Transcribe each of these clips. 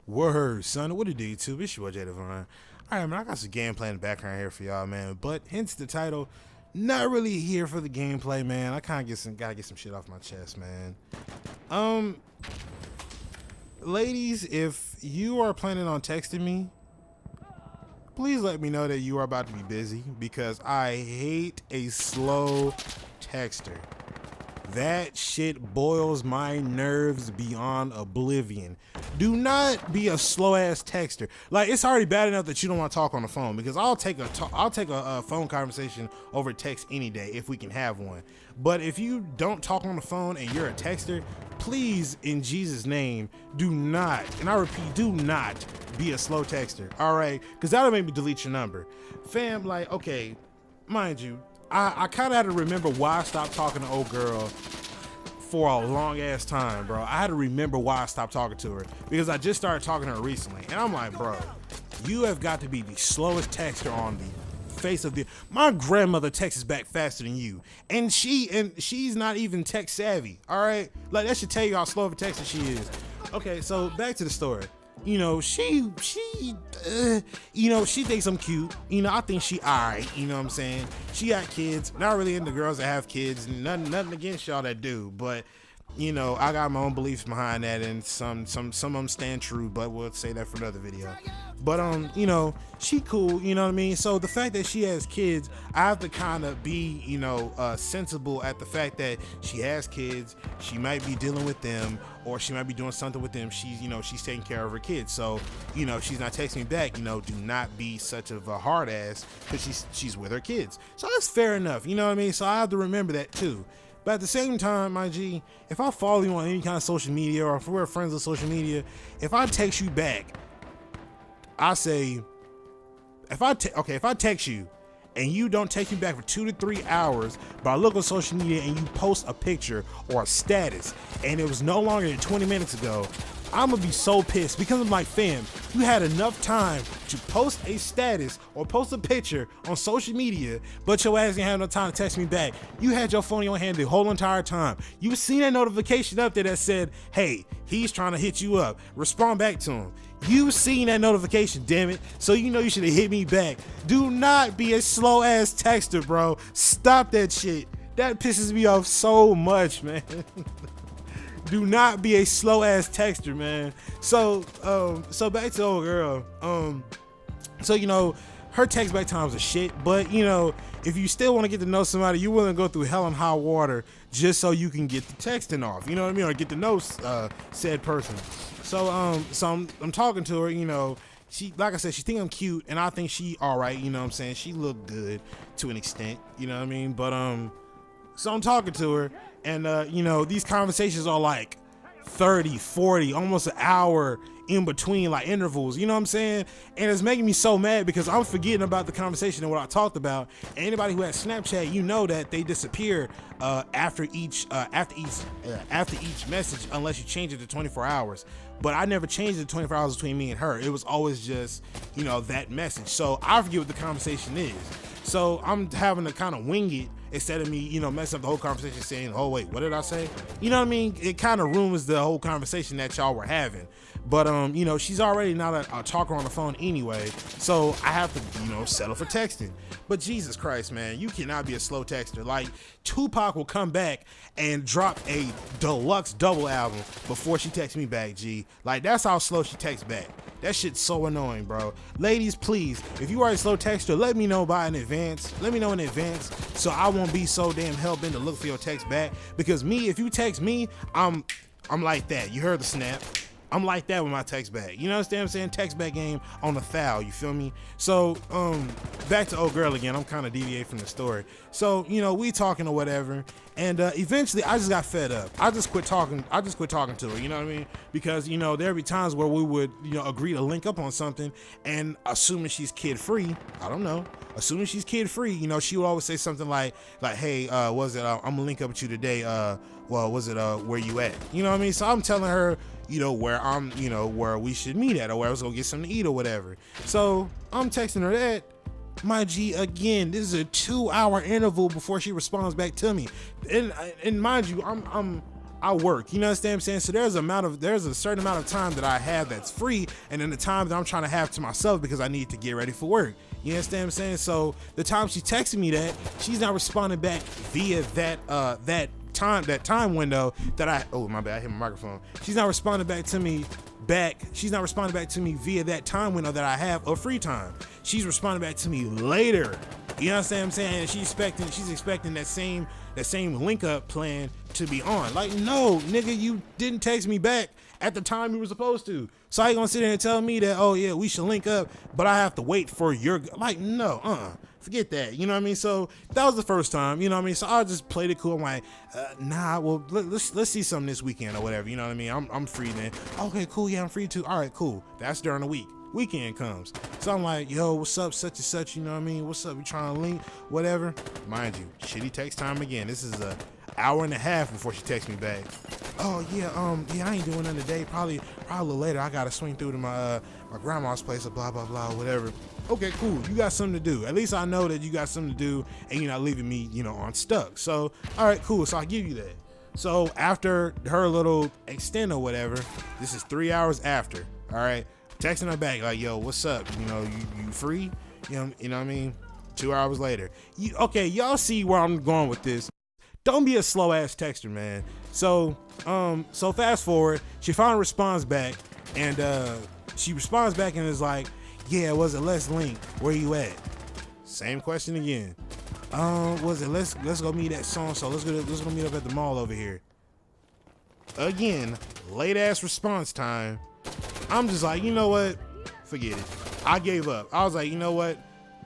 Word, son. What it do, YouTube? It's your boy, Jay Devon. Alright, man, I got some gameplay in the background here for y'all, man. But hence the title, not really here for the gameplay, man. I kind of gotta get some shit off my chest, man. Ladies, if you are planning on texting me, please let me know that you are about to be busy, because I hate a slow texter. That shit boils my nerves beyond oblivion. Do not be a slow ass texter. Like, it's already bad enough that you don't want to talk on the phone, because I'll take a phone conversation over text any day if we can have one. But if you don't talk on the phone and you're a texter, please, in Jesus' name, do not, and I repeat, do not be a slow texter. All right, because that'll make me delete your number, fam. Like, okay, mind you, I kind of had to remember why I stopped talking to old girl for a long ass time, bro. I had to remember why I stopped talking to her, because I just started talking to her recently, and I'm like, bro, you have got to be the slowest texter on the face of the. My grandmother texts back faster than you, and she's not even tech savvy. All right, like, that should tell you how slow of a texter she is. Okay, so back to the story. You know, she thinks I'm cute. You know, I think she alright. You know what I'm saying? She got kids. Not really into girls that have kids. Nothing against y'all that do, but you know, I got my own beliefs behind that, and some of them stand true. But we'll say that for another video. But you know, she cool. You know what I mean? So the fact that she has kids, I have to kind of be, you know, sensible at the fact that she has kids. She might be dealing with them, or she might be doing something with them. She's, you know, she's taking care of her kids. So, you know, she's not texting me back. You know, do not be such of a hard ass, because she's with her kids. So that's fair enough. You know what I mean? So I have to remember that too. But at the same time, my G, if I follow you on any kind of social media, or if we're friends on social media, if I text you back, I say, if I text you and you don't text me back for 2 to 3 hours, but I look on social media and you post a picture or a status and it was no longer than 20 minutes ago, I'm gonna be so pissed, because I'm like, fam, you had enough time to post a status or post a picture on social media, but your ass didn't have no time to text me back. You had your phone in your hand the whole entire time. You seen that notification up there that said, hey, he's trying to hit you up. Respond back to him. You seen that notification, damn it. So you know you should have hit me back. Do not be a slow ass texter, bro. Stop that shit. That pisses me off so much, man. Do not be a slow ass texter, man. So back to old girl. So you know, her text back times are shit, but you know, if you still want to get to know somebody, you're willing to go through hell and high water just so you can get the texting off. You know what I mean? Or get to know said person. So I'm talking to her. You know, she, like I said, she think I'm cute, and I think she all right. You know what I'm saying? She look good to an extent. You know what I mean? But so I'm talking to her, and you know, these conversations are like 30, 40, almost an hour in between, like intervals, you know what I'm saying? And it's making me so mad, because I'm forgetting about the conversation and what I talked about. And anybody who has Snapchat, you know that they disappear after each message, unless you change it to 24 hours. But I never changed it to 24 hours between me and her. It was always just, you know, that message. So I forget what the conversation is. So I'm having to kind of wing it, instead of me, you know, messing up the whole conversation saying, oh wait, what did I say? You know what I mean? It kind of ruins the whole conversation that y'all were having. But you know, she's already not a talker on the phone anyway, so I have to, you know, settle for texting. But Jesus Christ, man, you cannot be a slow texter. Like, Tupac will come back and drop a deluxe double album before she texts me back, G. Like, that's how slow she texts back. That shit's so annoying, bro. Ladies, please, if you are a slow texter, let me know in advance. Let me know in advance, so I won't be so damn hell-bent to look for your text back. Because me, if you text me, I'm like that. You heard the snap. I'm like that with my text back. You know what I'm saying? Text back game on the foul, you feel me? So back to old girl again. I'm kind of deviating from the story. So, you know, we talking or whatever, and eventually I just got fed up. I just quit talking to her, you know what I mean? Because, you know, there'd be times where we would, you know, agree to link up on something, and assuming she's kid free, assuming she's kid free, you know, she would always say something like, hey, was it I'm gonna link up with you today, well, was it where you at? You know what I mean? So I'm telling her, you know, where we should meet at, or where I was gonna get something to eat or whatever. So I'm texting her that. My G, again, this is a 2-hour interval before she responds back to me. And mind you, I work, you know what I'm saying? So there's a certain amount of time that I have that's free, and then the time that I'm trying to have to myself because I need to get ready for work. You understand what I'm saying? So the time she texted me that, she's not responding back via that time window that oh my bad, I hit my microphone. She's not responding back to me via that time window that I have of free time. She's responding back to me later. You know what I'm saying? And she's expecting that same link up plan to be on. Like, no, nigga, you didn't text me back at the time you were supposed to. So how you gonna sit there and tell me that, oh yeah, we should link up, but I have to wait for your, like, no, forget that. You know what I mean? So that was the first time, you know what I mean? So I just played it cool. I'm like, nah, well, let's see something this weekend or whatever. You know what I mean? I'm free then. Okay, cool. Yeah, I'm free too. All right, cool. That's during the week. Weekend comes. So I'm like, yo, what's up, such and such, you know what I mean? What's up? We trying to link, whatever. Mind you, shitty text time again. This is a hour and a half before she texts me back. Oh yeah, I ain't doing nothing today. Probably a little later. I gotta swing through to my grandma's place or blah blah blah, whatever. Okay, cool. You got something to do. At least I know that you got something to do and you're not leaving me, on stuck. So, all right, cool. So I'll give you that. So after her little extend or whatever, this is 3 hours after. All right, texting her back like, yo, what's up? You free? You know what I mean? 2 hours later. Okay, y'all see where I'm going with this. Don't be a slow ass texter, man. So fast forward, she finally responds back, and she responds back and is like, yeah, was it let's link? Where you at? Same question again. Was it let's go meet at so let's go meet up at the mall over here. Again, late ass response time. I'm just like, you know what? Forget it. I gave up. I was like, you know what?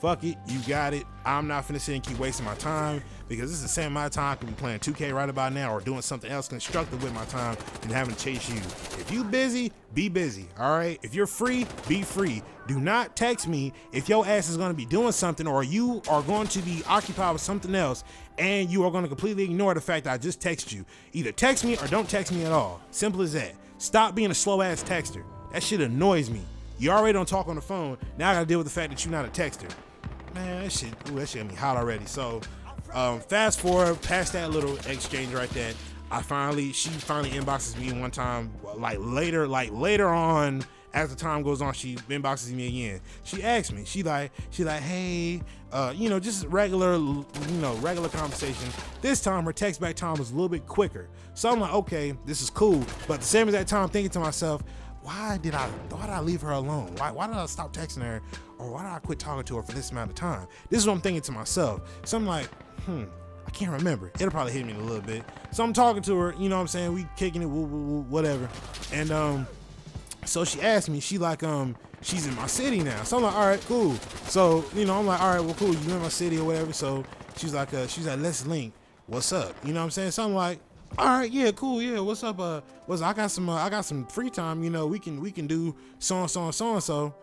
Fuck it, you got it. I'm not finna sit and keep wasting my time because this is the same amount of time I could be playing 2K right about now or doing something else constructive with my time and having to chase you. If you busy, be busy, all right? If you're free, be free. Do not text me if your ass is gonna be doing something or you are going to be occupied with something else and you are gonna completely ignore the fact that I just texted you. Either text me or don't text me at all. Simple as that. Stop being a slow ass texter. That shit annoys me. You already don't talk on the phone. Now I gotta deal with the fact that you're not a texter. Man, that shit got me hot already. So, fast forward past that little exchange right there. She finally inboxes me one time, like later on, as the time goes on, she inboxes me again. She asks me, she like, hey, just regular conversation. This time her text back time was a little bit quicker. So I'm like, okay, this is cool. But at the same as that time, I'm thinking to myself, why did I leave her alone? Why did I stop texting her? Or why did I quit talking to her for this amount of time? This is what I'm thinking to myself. So I'm like, I can't remember. It'll probably hit me in a little bit. So I'm talking to her, you know what I'm saying? We kicking it, whatever. And so she asked me, she like, she's in my city now. So I'm like, all right, cool. So, I'm like, all right, well, cool. You in my city or whatever. So she's like, let's link. What's up? You know what I'm saying? So I'm like, all right, yeah, cool, yeah. What's up? I got some free time. We can do so and so.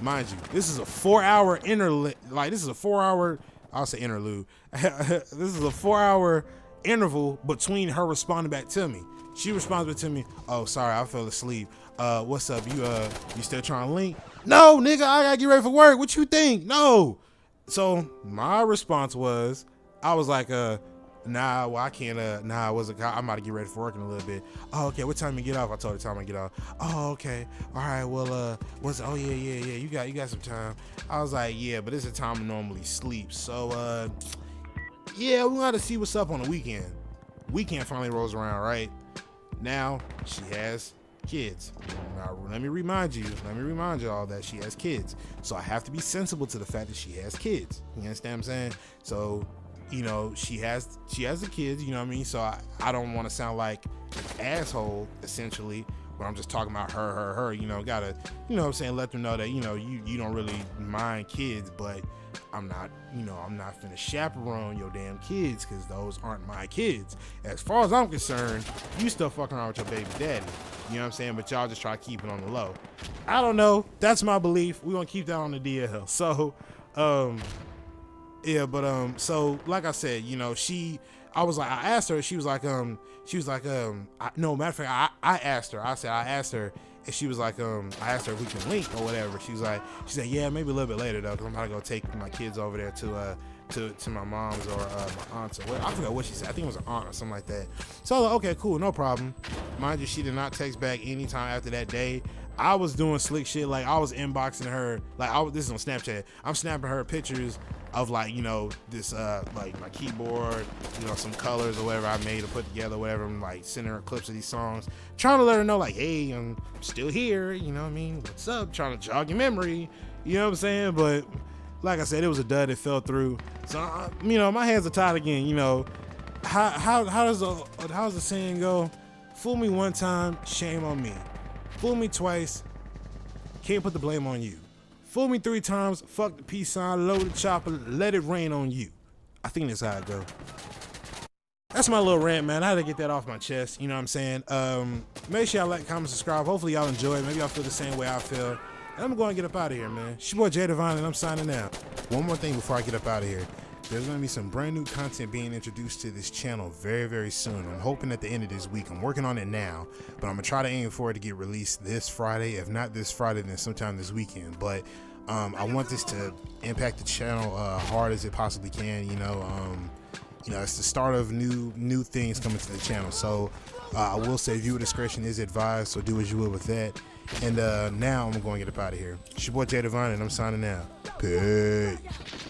Mind you, this is a 4-hour interlude. Like this is a 4-hour. I'll say interlude. This is a 4-hour interval between her responding back to me. She responds back to me. Oh, sorry, I fell asleep. What's up? You still trying to link? No, nigga, I gotta get ready for work. What you think? No. So my response was, I was like, nah, well, I can't, I'm about to get ready for work in a little bit. Oh, okay, what time you get off? I told her the time I get off. Oh, okay. All right, well, yeah, you got some time. I was like, yeah, but this is the time I normally sleep. So, yeah, we gotta see what's up on the weekend. Weekend finally rolls around, right? Now, she has kids. Now, let me remind you all that she has kids. So I have to be sensible to the fact that she has kids. You understand what I'm saying? So, she has the kids, you know what I mean? So I don't want to sound like an asshole, essentially, when I'm just talking about her, gotta, what I'm saying, let them know that, you don't really mind kids, but I'm not finna chaperone your damn kids, because those aren't my kids. As far as I'm concerned, you still fucking around with your baby daddy, you know what I'm saying? But y'all just try to keep it on the low. I don't know. That's my belief. We're gonna keep that on the DL. So, yeah, but so like I said, I asked her, she was like, no, matter of fact, I asked her, and she was like, I asked her if we can link or whatever. She said, yeah, maybe a little bit later though, because I'm about to go take my kids over there to to my mom's or my aunt's, or what, I forgot what she said. I think it was an aunt or something like that. So I was like, okay, cool, no problem. Mind you, she did not text back anytime after that day. I was doing slick shit, like I was inboxing her, like this is on Snapchat. I'm snapping her pictures of like, you know, this like my keyboard, you know, some colors or whatever I made or put together, whatever. I'm like sending her clips of these songs, trying to let her know like, hey, I'm still here, you know what I mean? What's up? Trying to jog your memory, you know what I'm saying? But like I said, it was a dud. It fell through. So you know, my hands are tied again. You know, how does the saying go? Fool me one time, shame on me. Fool me twice, can't put the blame on you. Fool me 3 times, fuck the peace sign, load the chopper, let it rain on you. I think that's how it go. That's my little rant, man. I had to get that off my chest, you know what I'm saying? Make sure y'all like, comment, subscribe. Hopefully y'all enjoy it. Maybe y'all feel the same way I feel. And I'm going to get up out of here, man. It's your boy Jay Divine, and I'm signing out. One more thing before I get up out of here. There's going to be some brand new content being introduced to this channel very, very soon. I'm hoping at the end of this week. I'm working on it now, but I'm going to try to aim for it to get released this Friday. If not this Friday, then sometime this weekend. But I want this to impact the channel hard as it possibly can. You know, it's the start of new things coming to the channel. So I will say viewer discretion is advised, so do as you will with that. And now I'm going to get up out of here. It's your boy Jay Divine, and I'm signing out. Peace.